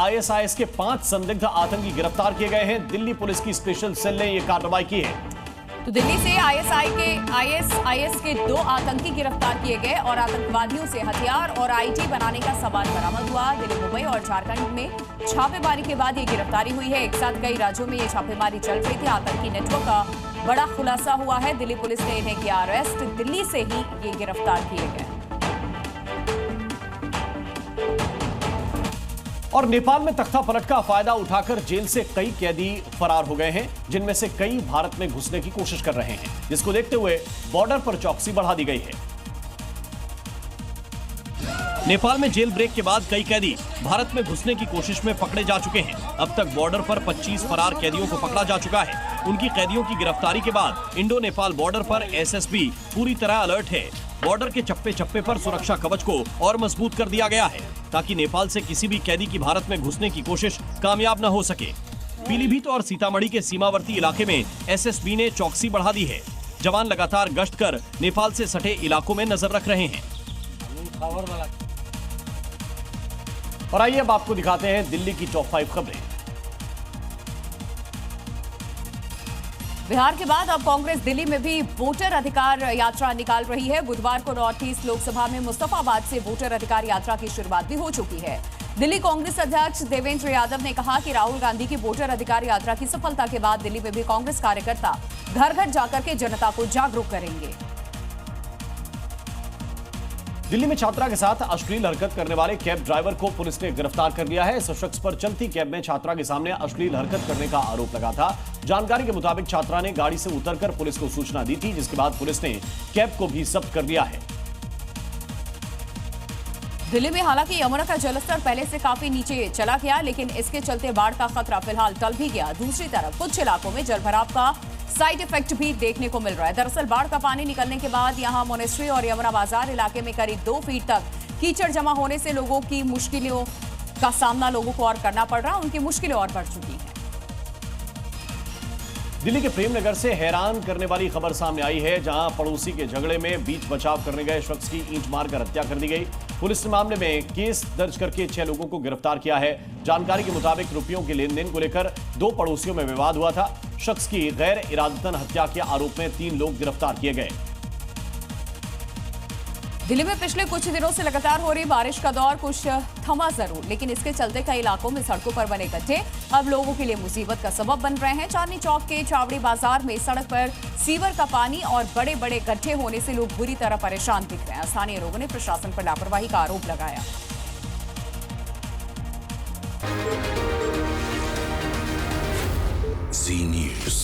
ISIS के 5 संदिग्ध आतंकी गिरफ्तार किए गए हैं। दिल्ली पुलिस की स्पेशल सेल ने यह कार्रवाई की है। तो दिल्ली से आईएसआईएस के 2 आतंकी गिरफ्तार किए गए और आतंकवादियों से हथियार और आईटी बनाने का सामान बरामद हुआ। दिल्ली, मुंबई और झारखंड में छापेमारी के बाद ये गिरफ्तारी हुई है। एक साथ कई राज्यों में ये छापेमारी चल रही थी। आतंकी नेटवर्क का बड़ा खुलासा हुआ है। दिल्ली पुलिस ने इन्हें किया अरेस्ट। दिल्ली से ही ये गिरफ्तार किए गए। और नेपाल में तख्ता पलट का फायदा उठाकर जेल से कई कैदी फरार हो गए हैं, जिनमें से कई भारत में घुसने की कोशिश कर रहे हैं, जिसको देखते हुए बॉर्डर पर चौकसी बढ़ा दी गई है। नेपाल में जेल ब्रेक के बाद कई कैदी भारत में घुसने की कोशिश में पकड़े जा चुके हैं। अब तक बॉर्डर पर 25 फरार कैदियों को पकड़ा जा चुका है। उनकी कैदियों की गिरफ्तारी के बाद इंडो नेपाल बॉर्डर पर एसएसबी पूरी तरह अलर्ट है। बॉर्डर के चप्पे चप्पे पर सुरक्षा कवच को और मजबूत कर दिया गया है, ताकि नेपाल से किसी भी कैदी की भारत में घुसने की कोशिश कामयाब न हो सके। पीलीभीत और सीतामढ़ी के सीमावर्ती इलाके में एसएसबी ने चौकसी बढ़ा दी है। जवान लगातार गश्त कर नेपाल से सटे इलाकों में नजर रख रहे हैं। और आइए अब आपको दिखाते हैं दिल्ली की टॉप 5 खबरें। बिहार के बाद अब कांग्रेस दिल्ली में भी वोटर अधिकार यात्रा निकाल रही है। बुधवार को नॉर्थ ईस्ट लोकसभा में मुस्तफाबाद से वोटर अधिकार यात्रा की शुरुआत भी हो चुकी है। दिल्ली कांग्रेस अध्यक्ष देवेंद्र यादव ने कहा कि राहुल गांधी की वोटर अधिकार यात्रा की सफलता के बाद दिल्ली में भी कांग्रेस कार्यकर्ता घर घर जाकर के जनता को जागरूक करेंगे। दिल्ली में छात्रा के साथ अश्लील हरकत करने वाले कैब ड्राइवर को पुलिस ने गिरफ्तार कर लिया है। इस शख्स पर चलती कैब में छात्रा के सामने अश्लील हरकत करने का आरोप लगा था। जानकारी के मुताबिक छात्रा ने गाड़ी से उतरकर पुलिस को सूचना दी थी, जिसके बाद पुलिस ने कैब को भी जब्त कर लिया है। दिल्ली में हालांकि यमुना का जलस्तर पहले से काफी नीचे चला गया, लेकिन इसके चलते बाढ़ का खतरा फिलहाल टल भी गया। दूसरी तरफ कुछ इलाकों में जलभराव का साइड इफेक्ट भी देखने को मिल रहा है। दरअसल बाढ़ का पानी निकलने के बाद यहां मोनेस्ट्री और यमुना बाजार इलाके में करीब 2 फीट तक कीचड़ जमा होने से लोगों की मुश्किलों का सामना लोगों को और करना पड़ रहा है। उनकी मुश्किलें और बढ़ चुकी हैं। दिल्ली के प्रेमनगर से हैरान करने वाली खबर सामने आई है, जहां पड़ोसी के झगड़े में बीच बचाव करने गए शख्स की ईंट मारकर हत्या कर दी गई। पुलिस ने मामले में केस दर्ज करके 6 लोगों को गिरफ्तार किया है। जानकारी के मुताबिक रुपयों के लेन देन को लेकर 2 पड़ोसियों में विवाद हुआ था। शख्स की गैर इरादतन हत्या के आरोप में 3 लोग गिरफ्तार किए गए। दिल्ली में पिछले कुछ दिनों से लगातार हो रही बारिश का दौर कुछ थमा जरूर, लेकिन इसके चलते कई इलाकों में सड़कों पर बने गड्ढे अब लोगों के लिए मुसीबत का सबब बन रहे हैं। चांदनी चौक के चावड़ी बाजार में सड़क पर सीवर का पानी और बड़े बड़े गड्ढे होने से लोग बुरी तरह परेशान दिख रहे हैं। स्थानीय लोगों ने प्रशासन पर लापरवाही का आरोप लगाया। Zee News.